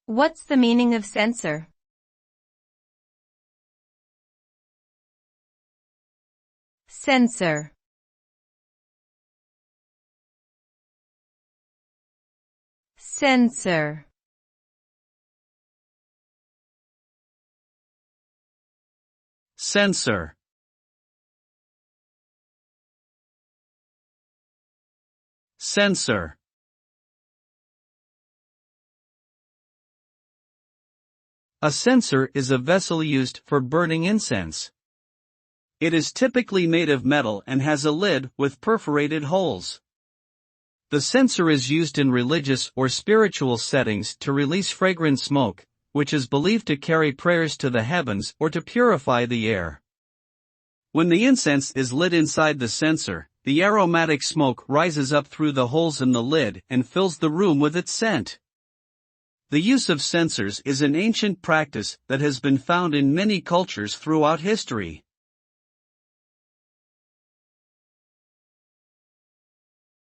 What's the meaning of censer? Censer. Censer. Censer. Censer. A censer is a vessel used for burning incense. It is typically made of metal and has a lid with perforated holes. The censer is used in religious or spiritual settings to release fragrant smoke, which is believed to carry prayers to the heavens or to purify the air. When the incense is lit inside the censer, the aromatic smoke rises up through the holes in the lid and fills the room with its scent. The use of censers is an ancient practice that has been found in many cultures throughout history.